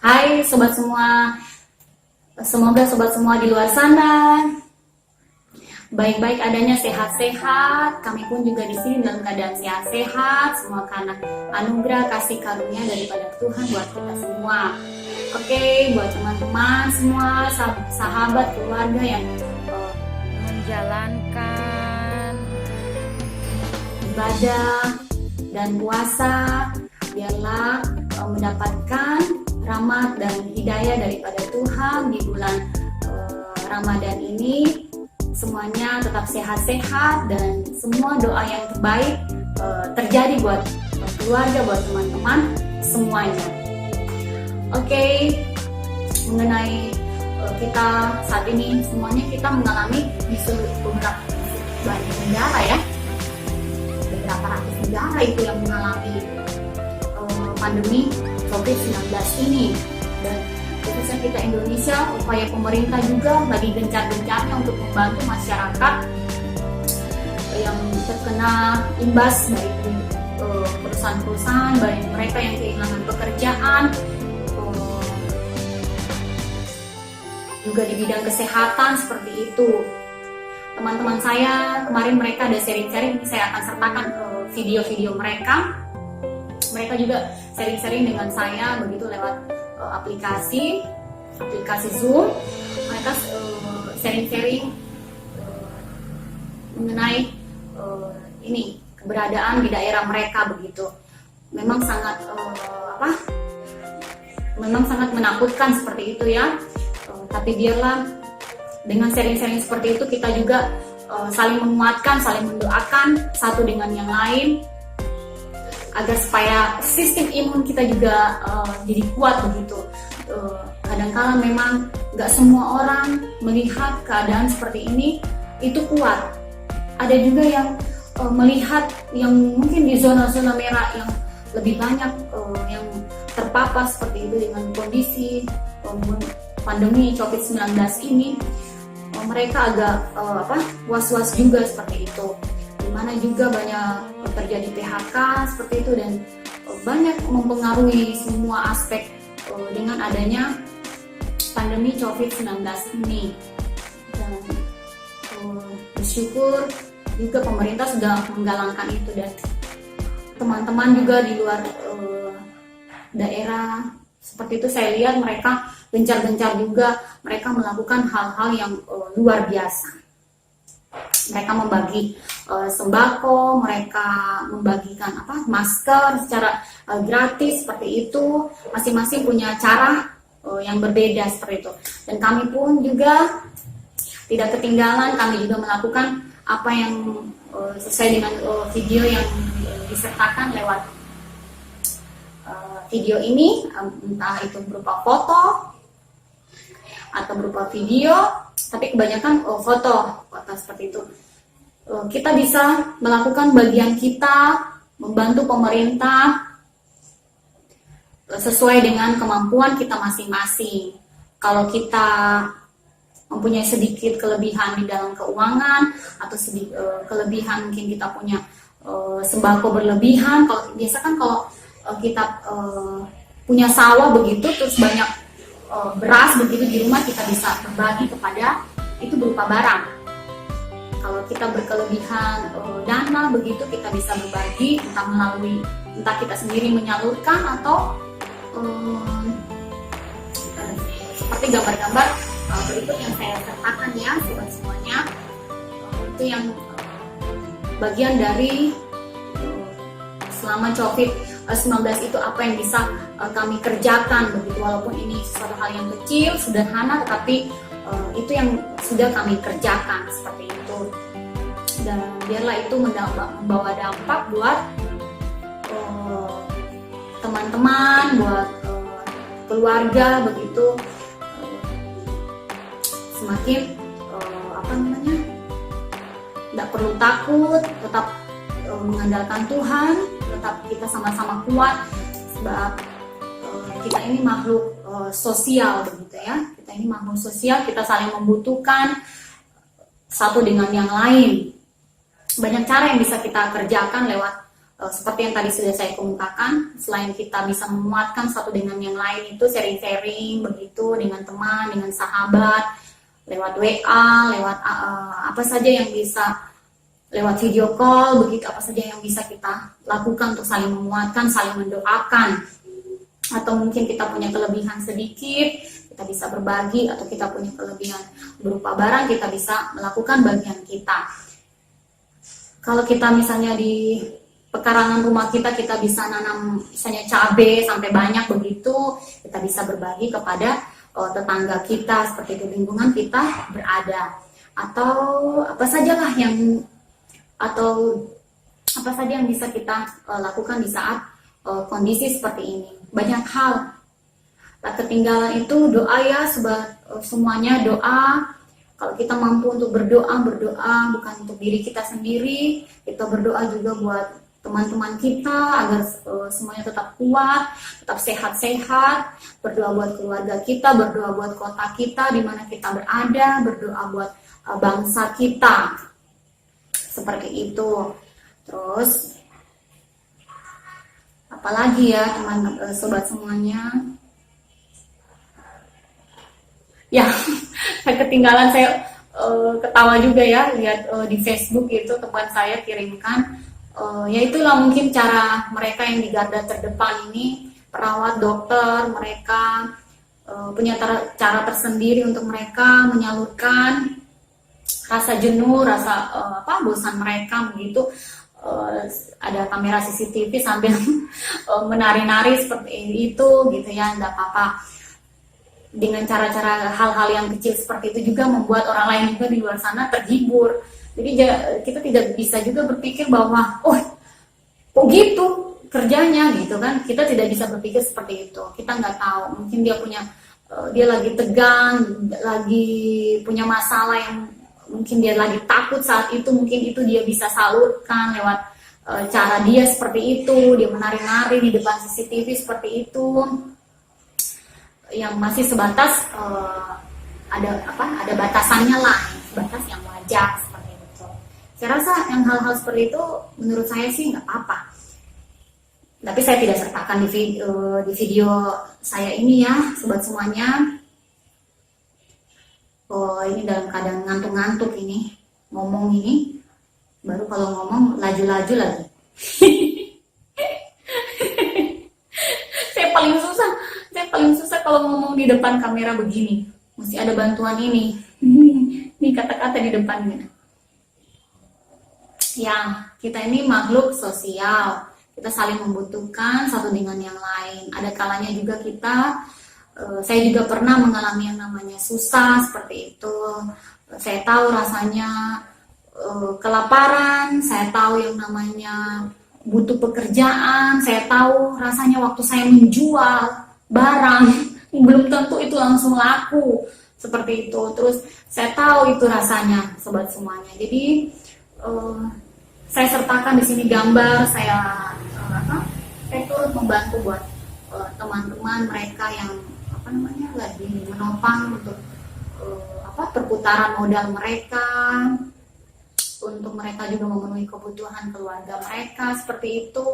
Hai sobat semua, semoga sobat semua di luar sana baik-baik adanya, sehat-sehat. Kami pun juga di sini dalam keadaan sehat-sehat, semua karena anugerah kasih karunia daripada Tuhan buat kita semua. Oke, buat teman-teman semua, sahabat, keluarga yang menjalankan ibadah dan puasa, biarlah mendapatkan rahmat dan hidayah daripada Tuhan di bulan Ramadan ini. Semuanya tetap sehat-sehat dan semua doa yang terbaik terjadi buat keluarga, buat teman-teman semuanya. Oke, mengenai kita saat ini semuanya kita mengalami di beberapa banyak negara ya, beberapa ratus negara itu yang mengalami pandemi COVID-19 ini. Dan khususnya kita Indonesia, upaya pemerintah juga lagi gencar-gencarnya untuk membantu masyarakat yang terkena imbas dari perusahaan-perusahaan, baik mereka yang kehilangan pekerjaan, juga di bidang kesehatan seperti itu. Teman-teman saya kemarin mereka ada sharing-sharing, saya akan sertakan video-video mereka. Mereka juga sharing-sharing dengan saya begitu lewat aplikasi Zoom. Mereka sharing-sharing mengenai ini keberadaan di daerah mereka begitu. Memang sangat memang sangat menakutkan seperti itu ya. Tapi biarlah dengan sharing-sharing seperti itu kita juga saling menguatkan, saling mendoakan satu dengan yang lain, agar supaya sistem imun kita juga jadi kuat begitu. Kadang-kala memang nggak semua orang melihat keadaan seperti ini itu kuat. Ada juga yang melihat yang mungkin di zona-zona merah yang lebih banyak yang terpapar seperti itu dengan kondisi pandemi COVID-19 ini, mereka agak was-was juga seperti itu. Dimana juga banyak terjadi PHK seperti itu dan banyak mempengaruhi semua aspek dengan adanya pandemi COVID-19 ini. Dan bersyukur juga pemerintah sudah menggalangkan itu, dan teman-teman juga di luar daerah seperti itu saya lihat mereka gencar-gencar juga, mereka melakukan hal-hal yang luar biasa. Mereka membagi sembako, mereka membagikan masker secara gratis seperti itu. Masing-masing punya cara yang berbeda seperti itu. Dan kami pun juga tidak ketinggalan, kami juga melakukan apa yang sesuai dengan video yang disertakan lewat video ini, entah itu berupa foto atau berupa video, tapi kebanyakan foto seperti itu. Kita bisa melakukan bagian kita, membantu pemerintah sesuai dengan kemampuan kita masing-masing. Kalau kita mempunyai sedikit kelebihan di dalam keuangan atau kelebihan, mungkin kita punya sembako berlebihan. Kalau biasa kan kalau kita punya sawah begitu, terus banyak beras begitu di rumah, kita bisa berbagi kepada itu berupa barang. Kalau kita berkelebihan dana begitu, kita bisa berbagi entah kita sendiri menyalurkan atau seperti gambar-gambar berikut yang saya sertakan ya sobat semuanya. Itu yang bagian dari selama COVID-19 itu apa yang bisa kami kerjakan begitu, walaupun ini sesuatu hal yang kecil, sederhana, tetapi itu yang sudah kami kerjakan seperti itu. Dan biarlah itu membawa dampak buat teman-teman, buat keluarga begitu, semakin tidak perlu takut, tetap mengandalkan Tuhan, tetap kita sama-sama kuat, sebab kita ini makhluk sosial begitu ya. Kita ini makhluk sosial, kita saling membutuhkan satu dengan yang lain. Banyak cara yang bisa kita kerjakan lewat seperti yang tadi sudah saya kemukakan, selain kita bisa menguatkan satu dengan yang lain, itu sharing-sharing begitu dengan teman, dengan sahabat, lewat WA, lewat apa saja yang bisa, lewat video call begitu, apa saja yang bisa kita lakukan untuk saling menguatkan, saling mendoakan. Atau mungkin kita punya kelebihan sedikit, kita bisa berbagi, atau kita punya kelebihan berupa barang, kita bisa melakukan bagian kita. Kalau kita misalnya di pekarangan rumah kita bisa nanam misalnya cabai sampai banyak begitu, kita bisa berbagi kepada tetangga kita, seperti itu lingkungan kita berada. Atau apa sajalah yang bisa kita lakukan di saat kondisi seperti ini. Banyak hal. Tak ketinggalan itu doa ya, semuanya doa. Kalau kita mampu untuk berdoa bukan untuk diri kita sendiri, kita berdoa juga buat teman-teman kita agar semuanya tetap kuat, tetap sehat-sehat, berdoa buat keluarga kita, berdoa buat kota kita di mana kita berada, berdoa buat bangsa kita. Seperti itu. Terus apalagi ya teman sobat semuanya? Ya, ketinggalan saya ketawa juga ya lihat di Facebook itu teman saya kirimkan. Ya itulah mungkin cara mereka yang di garda terdepan ini, perawat, dokter, mereka punya cara tersendiri untuk mereka menyalurkan rasa jenuh, rasa bosan mereka begitu. Ada kamera CCTV sambil menari-nari seperti itu gitu ya, enggak apa-apa. Dengan cara-cara hal-hal yang kecil seperti itu juga membuat orang lain juga di luar sana terhibur. Jadi kita tidak bisa juga berpikir bahwa kok gitu kerjanya gitu kan. Kita tidak bisa berpikir seperti itu. Kita nggak tahu, mungkin dia lagi tegang, lagi punya masalah yang mungkin dia lagi takut saat itu, mungkin itu dia bisa salurkan lewat cara dia seperti itu, dia menari-nari di depan CCTV seperti itu, yang masih sebatas ada batasannya lah, batas yang wajar seperti itu. Saya rasa yang hal-hal seperti itu menurut saya sih nggak apa-apa. Tapi saya tidak sertakan di video saya ini ya, sobat semuanya. Ini dalam keadaan ngantuk-ngantuk ini, ngomong ini, baru kalau ngomong laju-laju lagi. Saya paling susah kalau ngomong di depan kamera begini, mesti ada bantuan ini. Ini kata-kata di depannya. Ya, kita ini makhluk sosial, kita saling membutuhkan satu dengan yang lain. Ada kalanya juga saya juga pernah mengalami yang namanya susah seperti itu. Saya tahu rasanya kelaparan, saya tahu yang namanya butuh pekerjaan, saya tahu rasanya waktu saya menjual barang belum tentu itu langsung laku seperti itu. Terus saya tahu itu rasanya, sobat semuanya. Jadi saya sertakan di sini gambar, saya turut membantu buat teman-teman mereka yang lagi menopang untuk perputaran modal mereka, untuk mereka juga memenuhi kebutuhan keluarga mereka seperti itu.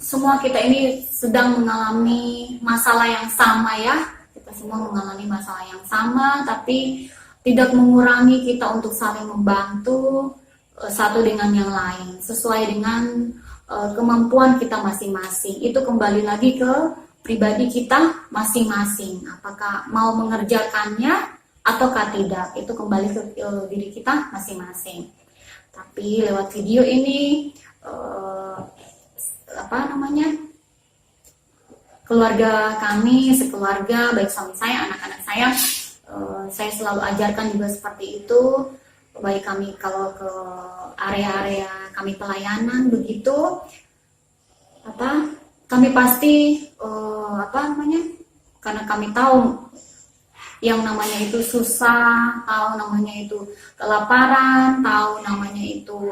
Semua kita ini sedang mengalami masalah yang sama ya, kita semua mengalami masalah yang sama, tapi tidak mengurangi kita untuk saling membantu satu dengan yang lain sesuai dengan kemampuan kita masing-masing. Itu kembali lagi ke pribadi kita masing-masing, apakah mau mengerjakannya ataukah tidak, itu kembali ke diri kita masing-masing. Tapi lewat video ini keluarga kami sekeluarga, baik suami saya, anak-anak saya selalu ajarkan juga seperti itu. Baik kami kalau ke area-area kami pelayanan begitu, kami pasti karena kami tahu yang namanya itu susah, tahu namanya itu kelaparan, tahu namanya itu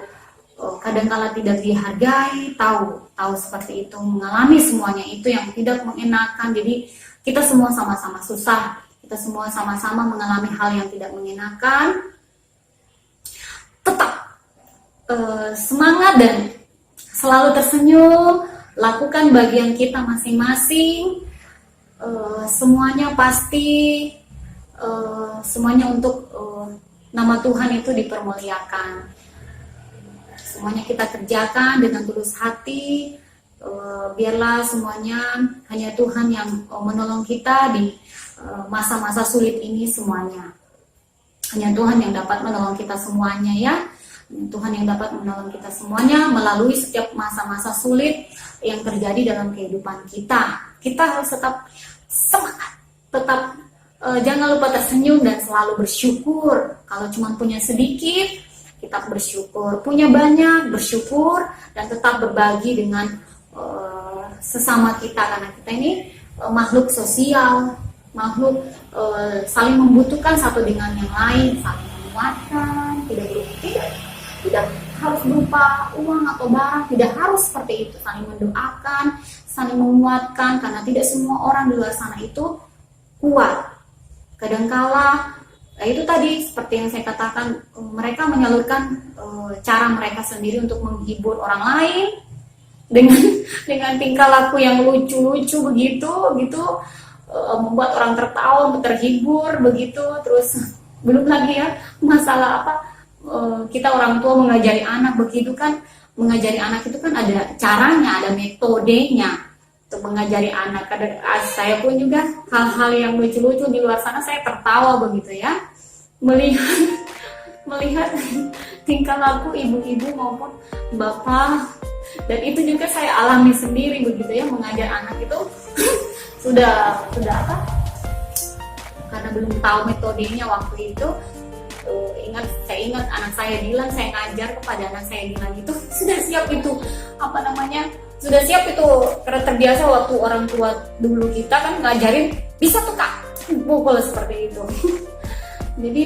kadang-kala tidak dihargai, tahu seperti itu, mengalami semuanya itu yang tidak mengenakan. Jadi kita semua sama-sama susah, kita semua sama-sama mengalami hal yang tidak mengenakan. Tetap semangat dan selalu tersenyum, lakukan bagian kita masing-masing. Semuanya pasti, semuanya untuk nama Tuhan itu dipermuliakan. Semuanya kita kerjakan dengan tulus hati. Biarlah semuanya hanya Tuhan yang menolong kita di masa-masa sulit ini semuanya. Hanya Tuhan yang dapat menolong kita semuanya ya. Tuhan yang dapat menolong kita semuanya melalui setiap masa-masa sulit yang terjadi dalam kehidupan kita. Kita harus tetap semangat, tetap jangan lupa tersenyum dan selalu bersyukur. Kalau cuma punya sedikit, kita bersyukur. Punya banyak, bersyukur, dan tetap berbagi dengan sesama kita, karena kita ini makhluk sosial, makhluk saling membutuhkan satu dengan yang lain, saling menguatkan, tidak harus berupa uang atau barang, tidak harus seperti itu, saling mendoakan, saling menguatkan, karena tidak semua orang di luar sana itu kuat. Kadangkala itu tadi seperti yang saya katakan, mereka menyalurkan cara mereka sendiri untuk menghibur orang lain dengan tingkah laku yang lucu-lucu begitu, membuat orang tertawa, terhibur begitu. Terus belum lagi ya masalah apa, kita orang tua mengajari anak begitu kan, mengajari anak itu kan ada caranya, ada metodenya untuk mengajari anak. Kadang saya pun juga hal-hal yang lucu-lucu di luar sana saya tertawa begitu ya, melihat tingkah laku ibu-ibu maupun bapak, dan itu juga saya alami sendiri begitu ya, mengajar anak itu sudah apa, karena belum tahu metodenya waktu itu. Saya ingat anak saya bilang, saya ngajar kepada anak saya bilang itu sudah siap itu sudah siap itu, karena terbiasa waktu orang tua dulu kita kan ngajarin bisa tuh kak pukul seperti itu. Jadi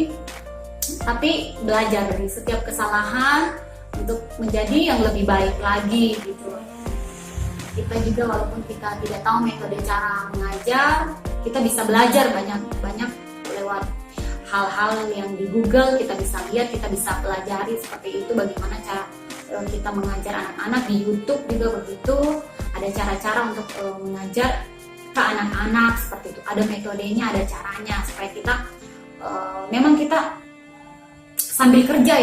tapi belajar dari setiap kesalahan untuk menjadi yang lebih baik lagi gitu. Kita juga walaupun kita tidak tahu metode cara mengajar, kita bisa belajar banyak lewat hal-hal yang di Google, kita bisa lihat, kita bisa pelajari seperti itu, bagaimana cara kita mengajar anak-anak. Di YouTube juga begitu, ada cara-cara untuk mengajar ke anak-anak seperti itu, ada metodenya, ada caranya, supaya kita memang kita sambil kerja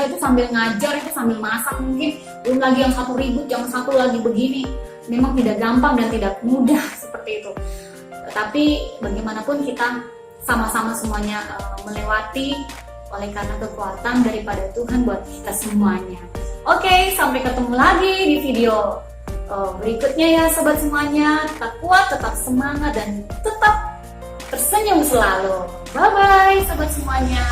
itu sambil ngajar, itu sambil masak mungkin, belum lagi yang satu ribut, yang satu lagi begini, memang tidak gampang dan tidak mudah seperti itu. Tapi bagaimanapun kita sama-sama semuanya melewati oleh karena kekuatan daripada Tuhan buat kita semuanya. Oke, sampai ketemu lagi di video berikutnya ya sobat semuanya. Tetap kuat, tetap semangat, dan tetap tersenyum selalu. Bye bye sobat semuanya.